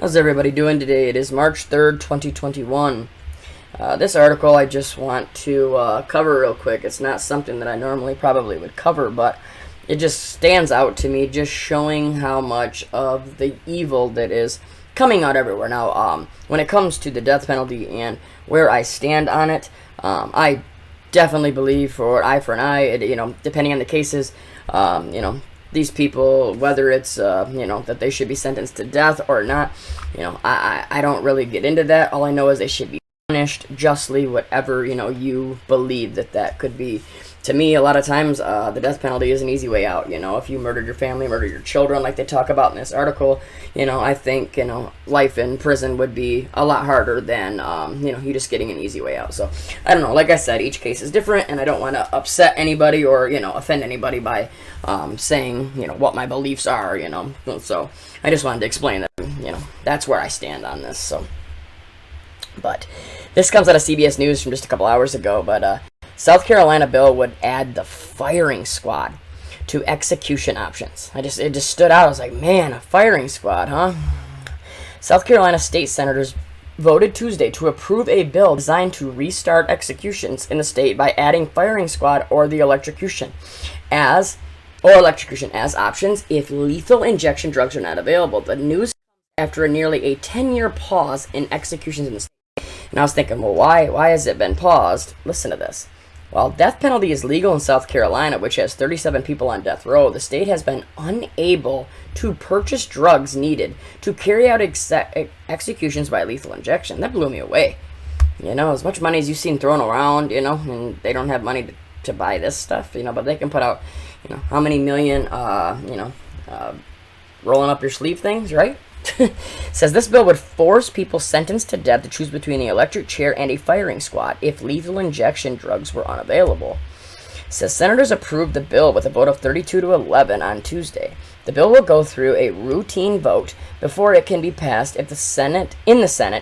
How's everybody doing today? It is March 3rd, 2021. This article I just want to cover real quick. It's not something that I normally probably would cover, but it just stands out to me, just showing how much of the evil that is coming out everywhere. Now, when it comes to the death penalty and where I stand on it, I definitely believe for an eye, depending on the cases, these people, whether it's, that they should be sentenced to death or not, I don't really get into that. All I know is they should be punished justly, whatever, you believe that could be. To me, a lot of times, the death penalty is an easy way out. If you murdered your family, murdered your children, like they talk about in this article, I think, life in prison would be a lot harder than, you just getting an easy way out. So, I don't know. Like I said, each case is different, and I don't want to upset anybody or, offend anybody by saying, what my beliefs are, So, I just wanted to explain that, that's where I stand on this. So, but this comes out of CBS News from just a couple hours ago, but, South Carolina bill would add the firing squad to execution options. It just stood out. I was like, man, a firing squad, huh? South Carolina state senators voted Tuesday to approve a bill designed to restart executions in the state by adding firing squad or electrocution as options if lethal injection drugs are not available. The news after nearly a 10-year pause in executions in the state. And I was thinking, well, why has it been paused? Listen to this. While death penalty is legal in South Carolina, which has 37 people on death row, the state has been unable to purchase drugs needed to carry out executions by lethal injection. That blew me away. As much money as you've seen thrown around, and they don't have money to buy this stuff, but they can put out, how many million, rolling up your sleeve things, right? Says this bill would force people sentenced to death to choose between the electric chair and a firing squad if lethal injection drugs were unavailable. Says senators approved the bill with a vote of 32 to 11 on Tuesday. The bill will go through a routine vote before it can be passed in the Senate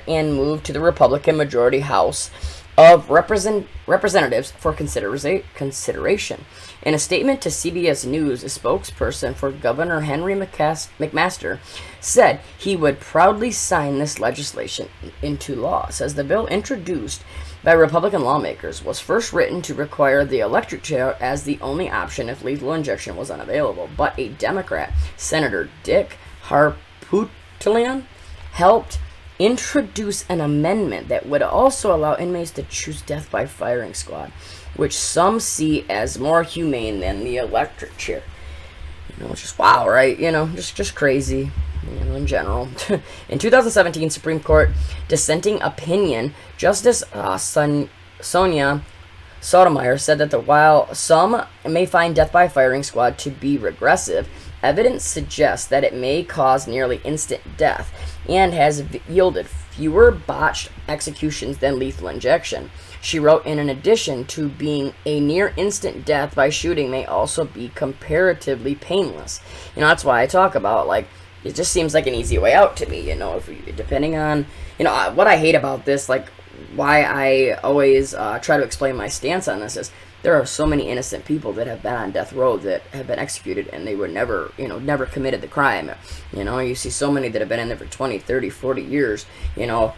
and move to the Republican majority House of Representatives for consideration. In a statement to CBS News, a spokesperson for Governor Henry McMaster said he would proudly sign this legislation into law. Says the bill introduced by Republican lawmakers was first written to require the electric chair as the only option if lethal injection was unavailable, but a Democrat, Senator Dick Harpootlian, helped introduce an amendment that would also allow inmates to choose death by firing squad, which some see as more humane than the electric chair. It's just wow, right? Just crazy, in general. In 2017, Supreme Court dissenting opinion, Justice Sonia Sotomayor said that while some may find death by firing squad to be regressive, evidence suggests that it may cause nearly instant death and has yielded fewer botched executions than lethal injection. She wrote, in addition to being a near instant death by shooting may also be comparatively painless. That's why I talk about, it just seems like an easy way out to me, depending on, what I hate about this, why I always try to explain my stance on this is there are so many innocent people that have been on death row that have been executed and they were never committed the crime. You see so many that have been in there for 20, 30, 40 years,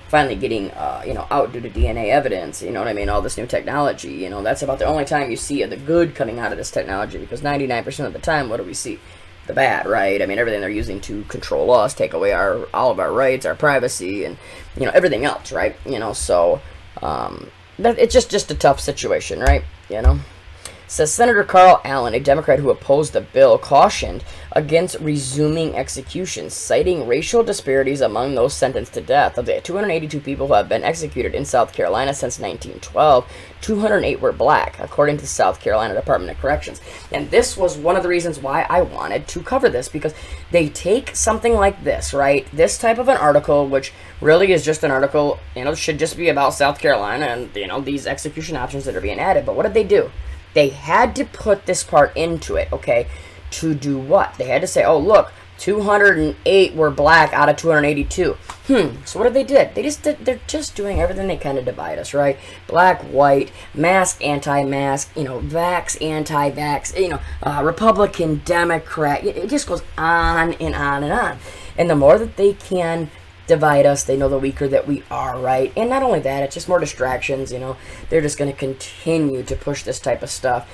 finally getting, out due to DNA evidence, all this new technology, that's about the only time you see the good coming out of this technology, because 99% of the time, what do we see? The bad, right? Everything they're using to control us, take away all of our rights, our privacy, and, everything else, right? So, it's just a tough situation, right? Says Senator Carl Allen, a Democrat who opposed the bill, cautioned against resuming executions, citing racial disparities among those sentenced to death. Of the 282 people who have been executed in South Carolina since 1912, 208 were black, according to the South Carolina Department of Corrections. And this was one of the reasons why I wanted to cover this, because they take something like this, right? This type of an article, which really is just an article, should just be about South Carolina and, these execution options that are being added. But what did they do? They had to put this part into it, okay? To do what? They had to say, oh, look, 208 were black out of 282. So what did they do? They're just doing everything they can to divide us, right? Black, white, mask, anti-mask, vax, anti-vax, Republican, Democrat. It just goes on and on and on. And the more that they can divide us. They know the weaker that we are, right? And not only that, it's just more distractions, They're just going to continue to push this type of stuff.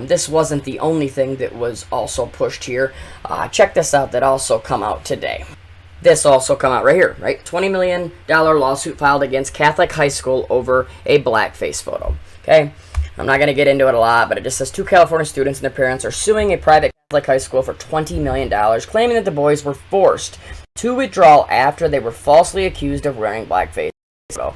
This wasn't the only thing that was also pushed here. Check this out that also come out today. This also come out right here, right? $20 million lawsuit filed against Catholic high school over a blackface photo, okay? I'm not going to get into it a lot, but it just says 2 California students and their parents are suing a private Catholic high school for $20 million, claiming that the boys were forced to withdraw after they were falsely accused of wearing blackface. So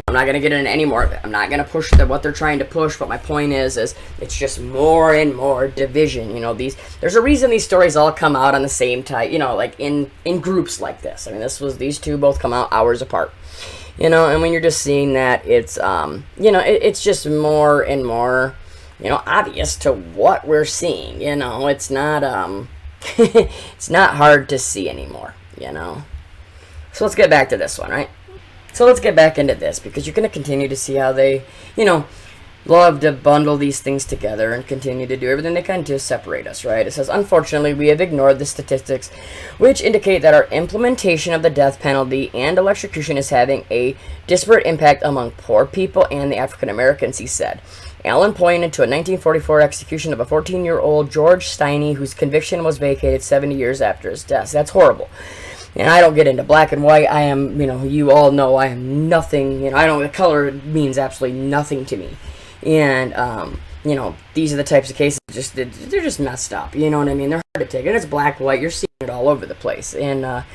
I'm not going to get into any more of it. I'm not going to push what they're trying to push, but my point is it's just more and more division. There's a reason these stories all come out on the same time, like in groups like this. I mean, these two both come out hours apart. And when you're just seeing that, it's it's just more and more obvious to what we're seeing. It's not it's not hard to see anymore. So let's get back to this one, right? So let's get back into this, because you're going to continue to see how they, love to bundle these things together and continue to do everything they can to separate us, right? It says, unfortunately, we have ignored the statistics which indicate that our implementation of the death penalty and electrocution is having a disparate impact among poor people and the African Americans, he said. Allen pointed to a 1944 execution of a 14-year-old George Steiny, whose conviction was vacated 70 years after his death. That's horrible. And I don't get into black and white. I am, you all know I am nothing, the color means absolutely nothing to me. And, these are the types of cases, they're just messed up, you know what I mean? They're hard to take. And it's black, white, you're seeing it all over the place. And,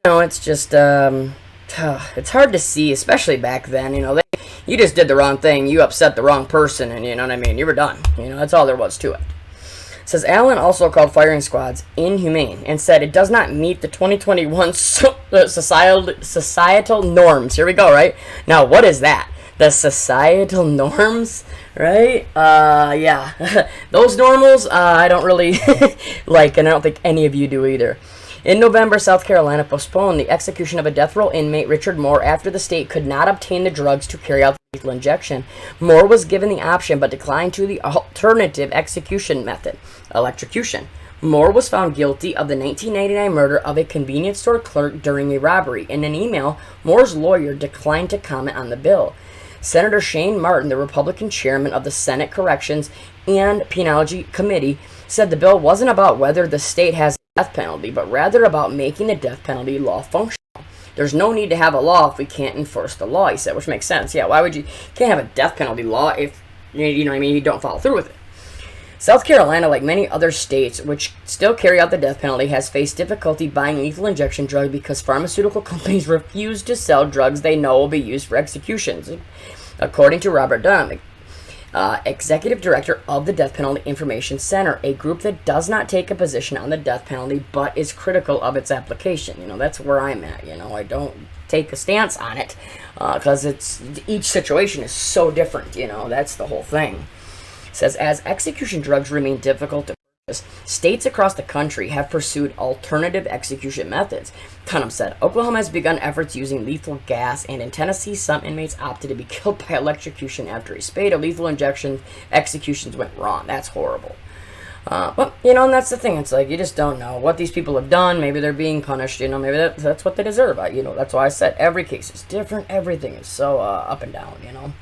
it's just, it's hard to see, especially back then, you just did the wrong thing, you upset the wrong person, and you know what I mean? You were done. That's all there was to it. Says Allen also called firing squads inhumane and said it does not meet the 2021 societal norms. Here we go, right? Now, what is that? The societal norms, right? Yeah. Those normals, I don't really like, and I don't think any of you do either. In November, South Carolina postponed the execution of a death row inmate, Richard Moore, after the state could not obtain the drugs to carry out the lethal injection. Moore was given the option but declined to the alternative execution method, electrocution. Moore was found guilty of the 1999 murder of a convenience store clerk during a robbery. In an email, Moore's lawyer declined to comment on the bill. Senator Shane Martin, the Republican chairman of the Senate Corrections and Penology Committee, said the bill wasn't about whether the state has a death penalty, but rather about making the death penalty law functional. There's no need to have a law if we can't enforce the law, he said, which makes sense. Yeah, why would you can't have a death penalty law if you don't follow through with it? South Carolina, like many other states which still carry out the death penalty, has faced difficulty buying lethal injection drugs because pharmaceutical companies refuse to sell drugs they know will be used for executions. According to Robert Dunham, executive director of the Death Penalty Information Center, a group that does not take a position on the death penalty but is critical of its application. That's where I'm at. I don't take a stance on it because each situation is so different. That's the whole thing. It says, as execution drugs remain difficult to purchase, states across the country have pursued alternative execution methods. Dunham said, Oklahoma has begun efforts using lethal gas, and in Tennessee, some inmates opted to be killed by electrocution after a spate of lethal injection executions went wrong. That's horrible. But, and that's the thing. It's like, you just don't know what these people have done. Maybe they're being punished. Maybe that's what they deserve. That's why I said every case is different. Everything is so up and down,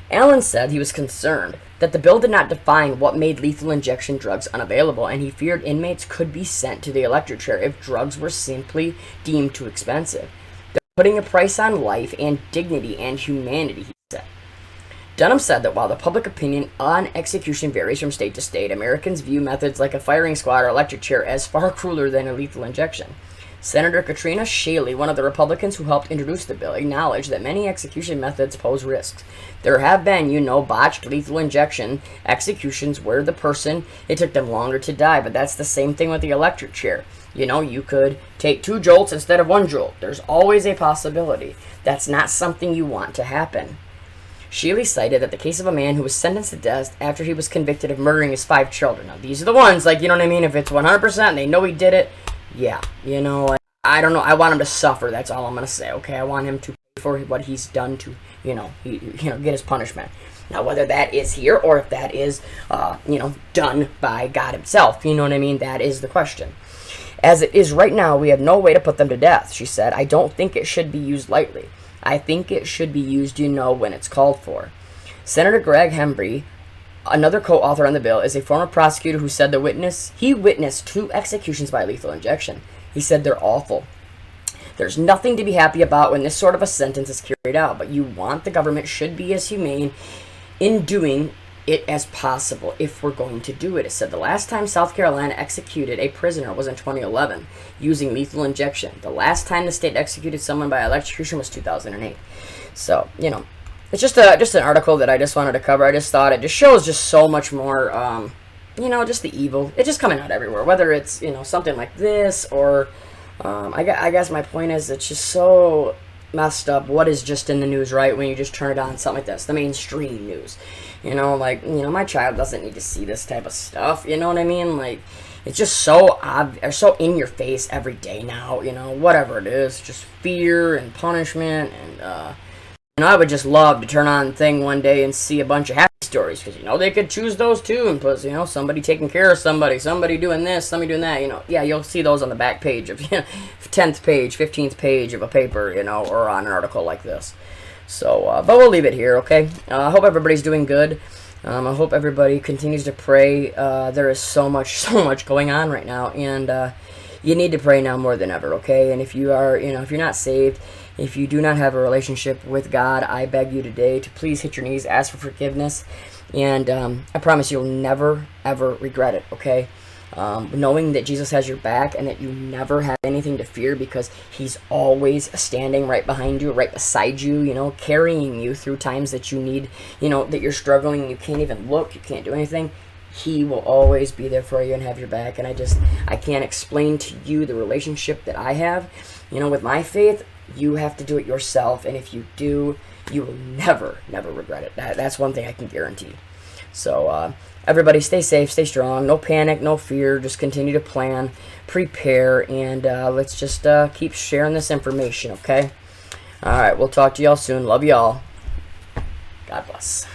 Allen said he was concerned that the bill did not define what made lethal injection drugs unavailable, and he feared inmates could be sent to the electric chair if drugs were simply deemed too expensive. They're putting a price on life and dignity and humanity, he said. Dunham said that while the public opinion on execution varies from state to state, Americans view methods like a firing squad or electric chair as far crueler than a lethal injection. Senator Katrina Shaley, one of the Republicans who helped introduce the bill, acknowledged that many execution methods pose risks. There have been, botched lethal injection executions where it took them longer to die, but that's the same thing with the electric chair. You could take 2 jolts instead of 1 jolt. There's always a possibility. That's not something you want to happen. Shaley cited that the case of a man who was sentenced to death after he was convicted of murdering his 5 children. Now, these are the ones, if it's 100% they know he did it, yeah, I don't know. I want him to suffer. That's all I'm going to say, okay? I want him to pay for what he's done to, get his punishment. Now, whether that is here or if that is, done by God himself, that is the question. As it is right now, we have no way to put them to death, she said. I don't think it should be used lightly. I think it should be used, when it's called for. Senator Greg Hembry, another co-author on the bill, is a former prosecutor who said he witnessed 2 executions by lethal injection. He said they're awful. There's nothing to be happy about when this sort of a sentence is carried out, but you want the government should be as humane in doing it as possible if we're going to do it. It said the last time South Carolina executed a prisoner was in 2011 using lethal injection. The last time the state executed someone by electrocution was 2008. So, it's just an article that I just wanted to cover. I just thought it just shows just so much more, just the evil. It's just coming out everywhere, whether it's, something like this or, I guess my point is it's just so messed up what is just in the news, right, when you just turn it on, something like this, the mainstream news. My child doesn't need to see this type of stuff, you know what I mean? Like, it's just so so in your face every day now, whatever it is, just fear and punishment, and I would just love to turn on thing one day and see a bunch of happy stories, because, they could choose those too, and plus, somebody taking care of somebody doing this, somebody doing that, yeah, you'll see those on the back page of, 10th page, 15th page of a paper, or on an article like this. So, but we'll leave it here, okay? I hope everybody's doing good. I hope everybody continues to pray. There is so much going on right now, and you need to pray now more than ever, okay? And if you are, if you're not saved, if you do not have a relationship with God, I beg you today to please hit your knees, ask for forgiveness, and I promise you'll never, ever regret it, okay? Knowing that Jesus has your back and that you never have anything to fear because he's always standing right behind you, right beside you, carrying you through times that you need, that you're struggling, you can't even look, you can't do anything. He will always be there for you and have your back. And I can't explain to you the relationship that I have, with my faith. You have to do it yourself, and if you do, you will never, never regret it. That's one thing I can guarantee. So, everybody stay safe, stay strong, no panic, no fear, just continue to plan, prepare, and let's just keep sharing this information, okay? Alright, we'll talk to y'all soon. Love y'all. God bless.